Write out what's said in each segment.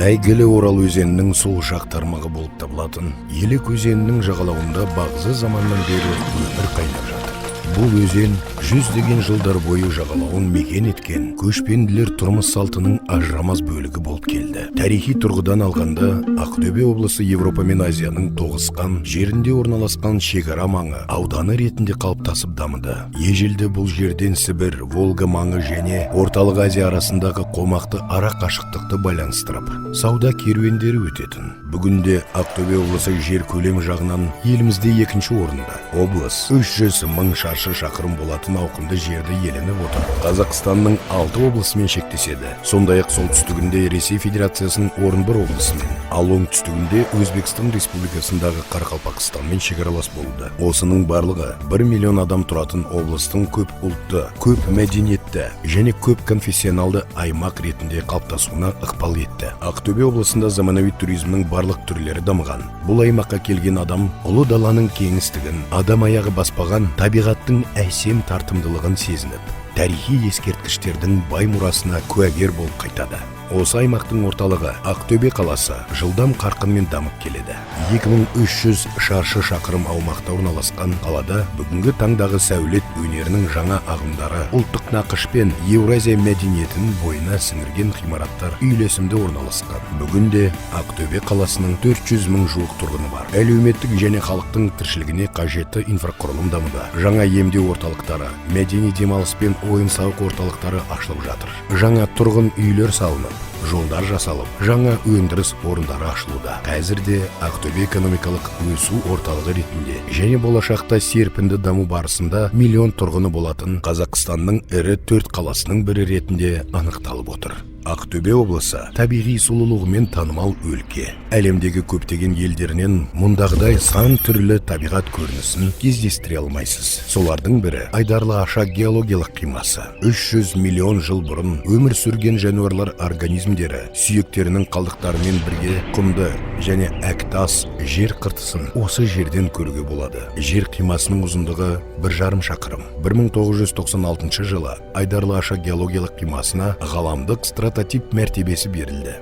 Әйгілі Орал өзенінің сол жақ тармағы болып табылатын Елек өзенінің жағалауында бағзы заманнан бері өмір қайнап жатыр. Бұл өзен жүздеген жылдар бойы жағалауын мекен еткен көшпенділер тұрмыс салтының ажырамас бөлігі болып келді. Тарихи тұрғыдан алғанда, Ақтөбе облысы Европа мен Азияның тоғысқан жерінде орналасқан шекара маңы ауданы ретінде қалыптасып дамыды. Ежелде бұл жерден Сібір, Волга маңы және Орталық Азия арасындағы қомақты ара қашықтықты байланыстырып, сауда керуендері өтетін. Бүгінде Ақтөбе облысы жер көлемі жағынан елімізде екінші орында. Облыс 300 мың шаршы шақырым болатын ауқымды жерді иеленіп отыр. Қазақстанның 6 облысымен шектеседі. Сондай-ақ солтүстігінде Ресей Федерациясының Орынбор облысымен, ал оңтүстігінде Өзбекстан Республикасындағы Қарақалпақстанмен шекаралас болды. Осының барлығы 1 миллион адам тұратын облыстың көп ұлтты, көп мәдениетті және көп конфессионалды аймақ ретінде қалыптасуына ықпал етті. Ақтөбе облысында заманауи туризмнің барлық түрлері дамыған. Бұл аймаққа келген адам ұлы даланың кеңістігін, адам аяғы баспаған табиғаттың әсем тартымдылығын сезініп, тарихи ескерткіштердің бай мұрасына куәгер болып қайтады. Осы аймақтың орталығы Ақтөбе қаласы жылдам қарқынмен дамып келеді. 2300 шаршы шақырым аумақта орналасқан қалада бүгінгі таңдағы сәулет өнерінің жаңа ағымдары, ұлттық нақыш пен Еуразия мәдениетін бойына сіңірген ғимараттар үйлесімді орналасқан. Бүгінде Ақтөбе қаласының 400 мың жуық тұрғыны бар. Әлеуметтік және халықтың тіршілігіне қажетті инфрақұрылым дамуда. Жаңа емдеу орталықтары, мәдени демалыс пен ойын-сауық орталықтары ашылып жатыр. Жаңа тұрғын үйлер салынып, жолдар жасалып, жаңа өндіріс орындары ашылуда. Қазірде Ақтөбе экономикалық өсу орталығы ретінде және болашақта серпінді даму барысында миллион тұрғыны болатын Қазақстанның ірі 4 қаласының бірі ретінде анықталып отыр. Ақтөбе облысы табиғи сұлулығымен танымал өлке. Әлемдегі көптеген елдерінен мұндағыдай сан түрлі табиғат көрінісін кездестіре алмайсыз. Солардың бірі Айдарлы Аша геологиялық қимасы. 300 миллион жыл бұрын өмір сүрген жануарлар организмдері сүйектерінің қалдықтарымен бірге құмды және әктас жер қыртысын осы жерден көруге болады. Жер қимасының ұзындығы 1,5 шақырым. 1996 жылы Айдарлы Аша геологиялық қимасына ғаламдық прототип мәртебесі берілді.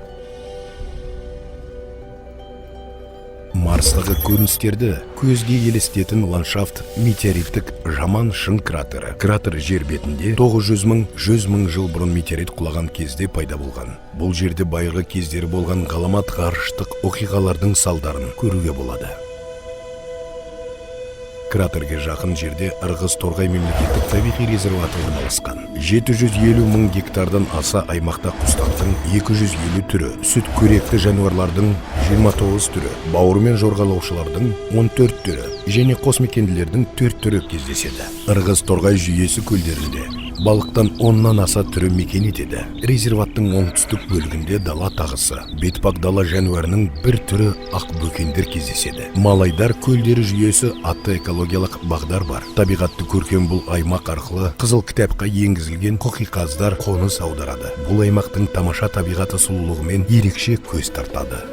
Марстағы көріністерді көзге елестетін ландшафт метеориттік Жаман шың кратері. Кратер жер бетінде 900 мың жыл бұрын метеорит құлаған кезде пайда болған. Бұл жерде байырғы кездері болған ғаламат ғарыштық оқиғалардың салдарын көруге болады. Кратерге жақын жерде Ырғыз Торғай мемлекеттік табиғи резерваты орналасқан. 750 мың гектардан аса аймақта құстардың 250 түрі, сүт көректі жануарлардың 29 түрі, бауыр мен жорғалаушылардың 14 түрі және қосмекенділердің 4 түрі кездеседі. Ырғыз Торғай жүйесі көлдерінде балықтан 10-нан аса түрі мекен етеді. Резерваттың оңтүстік бөлігінде дала тағысы, бетпақ дала жануарының бір түрі ақбөкендер кездеседі. Малайдар көлдері жүйесі атты экологиялық бағдар бар. Табиғатты көркем бұл аймақ арқылы Қызыл кітапқа енгізілген қоқиқаздар қоныс аударады. Бұл аймақтың тамаша табиғаты сұлулығымен ерекше көз тартады.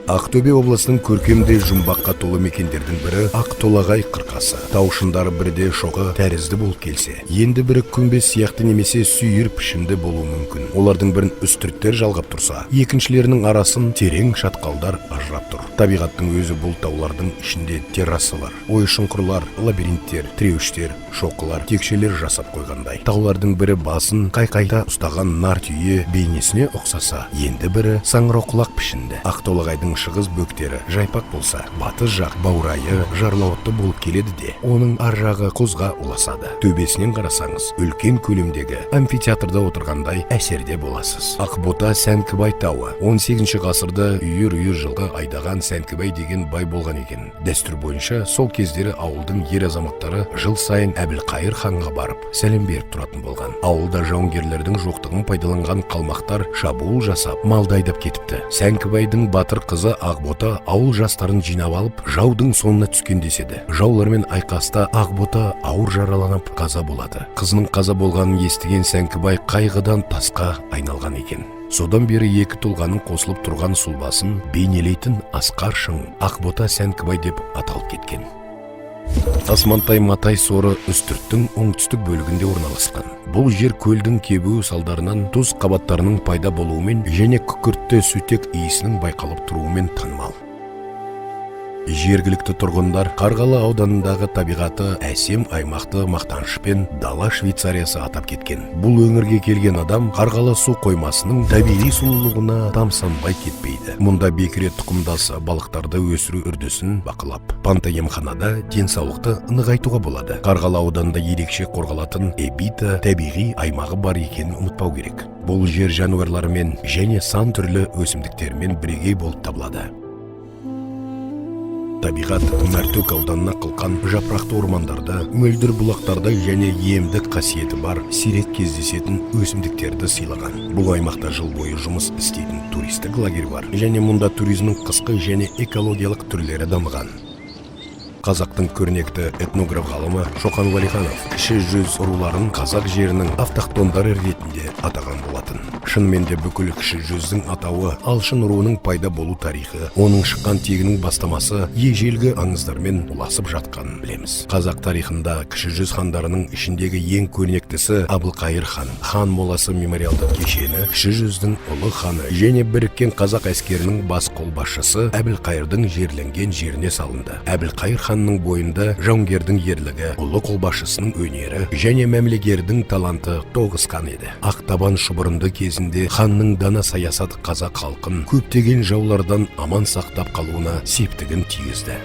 Ақтөбе облысының көркемде жұмбаққа толы мекендердің бірі Ақтолағай қырқасы. Таушындары бірде шоғы тәрізді болып келсе, енді бірі күмбез сияқты немесе сүйір пішінді болуы мүмкін. Олардың бірін үстірттер жалғап тұрса, екіншілерінің арасын терең шатқалдар ажырап тұр. Табиғаттың өзі бұл таулардың ішінде террасалар, ой-шұңқырлар, лабиринттер, тіреуіштер, шоқылар, текшелер жасап қойғандай. Таулардың бірі басын қайқайта ұстаған нар түйе бейнесіне ұқсаса, енді бірі саңырауқұлақ пішінді. Ақтолағайдың шығыс бөктері жайпақ болса, батыс жақ баурайы жарлауытты болып келеді де, оның ар жағы құзға ұласады. Төбесінен қарасаңыз, үлкен көлемдегі амфитеатрда отырғандай әсерде боласыз. Ақбота Сәнкібай тауы 18 ғасырда үйір-үйір жылғы айдаған Сәнкібай деген бай болған екен. Дәстүр бойынша сол кездері ауылдың ер азаматтары жыл сайын Әбілқайыр ханға барып сәлем беріп тұратын болған. Ауылда жауынгерлердің жоқтығын пайдаланған қалмақтар шабуыл жасап, малды айдап кетіпті. Сәнкібайдың батыр қызы Ақбота ауыл жастарын жинап алып, жаудың соңына түскен деседі. Жаулармен айқаста Ақбота ауыр жараланып қаза болады. Қызының қаза болғанын естіген Сәнкібай қайғыдан тасқа айналған екен. Содан бері екі тұлғаның қосылып тұрған сұлбасын бейнелейтін асқар шың Ақбота Сәнкібай деп аталып кеткен. Асмантай Матай соры үстірттің оңтүстік бөлігінде орналасқан. Бұл жер көлдің кебуі салдарынан тұз қабаттарының пайда болуымен және күкіртті сүтек иісінің байқалып тұруымен танымал. Жергілікті тұрғындар Қарғалы ауданындағы табиғаты әсем аймақты мақтанышпен дала Швейцариясы атап кеткен. Бұл өңірге келген адам Қарғалы су қоймасының табиғи сұлулығына тамсанбай кетпейді. Мұнда бекіре тұқымдасы балықтарды өсіру үрдісін бақылап, пантоемханада денсаулықты нығайтуға болады. Қарғалы ауданында ерекше қорғалатын Эбита табиғи аймағы бар екенін ұмытпау керек. Бұл жер жануарларымен және сан түрлі өсімдіктермен бірегей болып табылады. Табиғат Мәртөк ауданына қылқан жапырақты ормандарда, мөлдір бұлақтарда және емдік қасиеті бар сирек кездесетін өсімдіктерді сыйлаған. Бұл аймақта жыл бойы жұмыс істейтін туристік лагерь бар және мұнда туризмнің қысқы және экологиялық түрлері дамыған. Қазақтың көрнекті этнограф ғалымы Шоқан Уәлиханов кіші жүз руларын қазақ жерінің автохтондары ретінде атаған болатын. Шынымен де бүкіл кіші жүздің атауы Алшын руының пайда болу тарихы, оның шыққан тегінің бастамасы ежелгі аңыздармен ұласып жатқанын білеміз. Қазақ тарихында кіші жүз хандарының ішіндегі ең көрнектісі Әбілқайыр хан, хан моласы мемориалдық кешені, кіші жүздің ұлы ханы және біріккен қазақ әскерінің бас қолбасшысы Әбілқайырдың жерленген жеріне салынды. Әбілқайыр ханның бойында жауынгердің ерлігі, ұлы қолбасшысының өнері және мәмлегердің таланты тоғысқан еді. Ақтабан шұбырынды кезінде ханның дана саясаты қазақ халқын көптеген жаулардан аман сақтап қалуына септігін тигізді.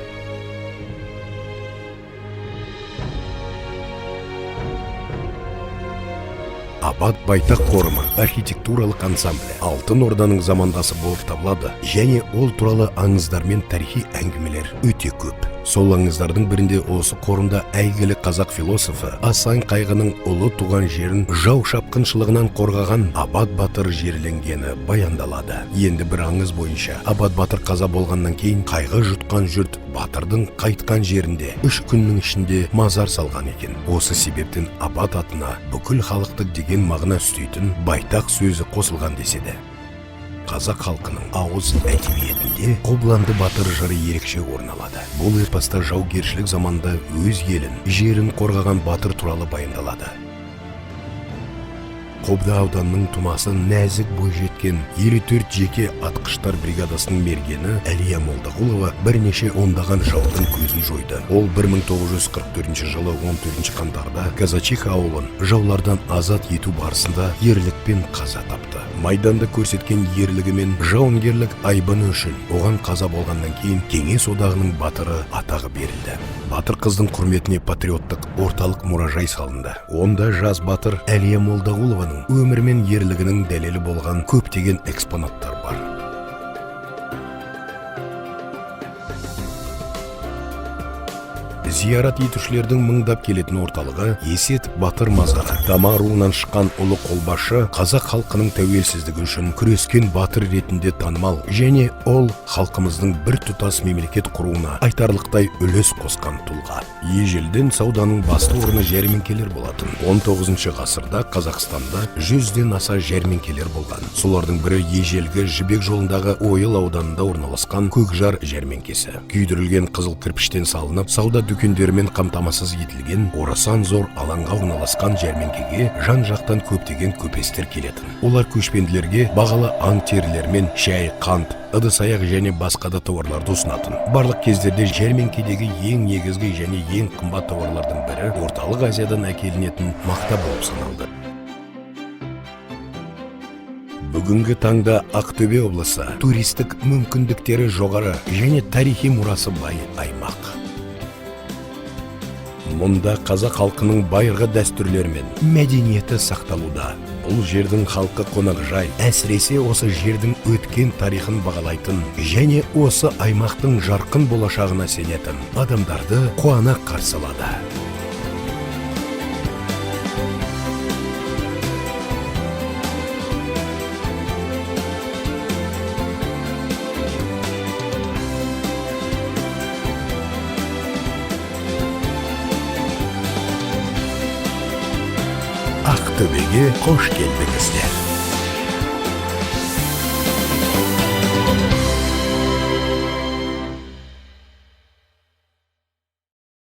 Абат Байтақ қорымы архитектуралық ансамблі Алтын Орданың замандасы болып табылады және ол туралы аңыздар мен тарихи әңгімелер өте көп. Сол аңыздардың бірінде осы қорымда әйгілі қазақ философы Асан Қайғының ұлы туған жерін жау шапқыншылығынан қорғаған Абат Батыр жерленгені баяндалады. Енді бір аңыз бойынша Абат Батыр қаза болғаннан кейін қайғы жұтқан жұрт Батырдың қайтқан жерінде 3 күннің ішінде мазар салған екен. Осы себептен Абат атына бүкіл халықтық деген мағына үстейтін Байтақ сөзі қосылған деседі. Қазақ халқының ауыз әдебиетінде Қобыланды батыр жыры ерекше орын алады. Бұл эпоста жаугершілік заманда өз елін, жерін қорғаған батыр туралы баяндалады. Қобда ауданының тумасы нәзік бойжеткен 54 жеке атқыштар бригадасының мергені Әлия Молдағұлова бірнеше ондаған жаудың көзін жойды. Ол 1944 жылы 14 қаңтарда Казачиха ауылын жаулардан азат ету барысында ерлікпен қаза тапты. Майданда көрсеткен ерлігі мен жауынгерлік айбыны үшін оған қаза болғаннан кейін Кеңес одағының батыры атағы берілді. Батыр қыздың құрметіне патриоттық орталық мұражай салынды. Онда жас батыр Әлия Молдағұлованың өмірі мен ерлігінің дәлелі болған көптеген экспонаттар бар. Зиярат етушілердің мыңдап келетін орталығы Есет Батыр мазары. Тама руынан шыққан ұлы қолбасшы қазақ халқының тәуелсіздігі үшін күрескен батыр ретінде танымал және ол халқымыздың бір тұтас мемлекет құруына айтарлықтай үлес қосқан тұлға. Ежелден сауданың басты орны жәрмеңкелер болатын. 19 ғасырда Қазақстанда 100-ден аса жәрмеңкелер болған. Солардың бірі ежелгі Жібек жолындағы Ойыл ауданында орналасқан Көкжар жәрмеңкесі. Күйдірілген қызыл кірпіштен салынып, сауда дүкендермен қамтамасыз етілген орасан зор алаңға орналасқан жәрмеңкеге жан-жақтан көптеген көпестер келетін. Олар көшпенділерге бағалы аң терілер мен шай, қант, ыдыс-аяқ және басқа да тауарларды ұсынатын. Барлық кездерде жәрмеңкедегі ең негізгі және ең қымбат тауарлардың бірі орталық Азиядан әкелінетін мақта болып саналды. Бүгінгі таңда Ақтөбе облысы туристік мүмкіндіктері жоғары және тарихи мұрасы бай аймақ. Мұнда қазақ халқының байырғы дәстүрлері мен мәдениеті сақталуда. Бұл жердің халқы қонақжай, әсіресе осы жердің өткен тарихын бағалайтын және осы аймақтың жарқын болашағына сенетін адамдарды қуана қарсы алады. Ақтөбеге қош келдіңіздер.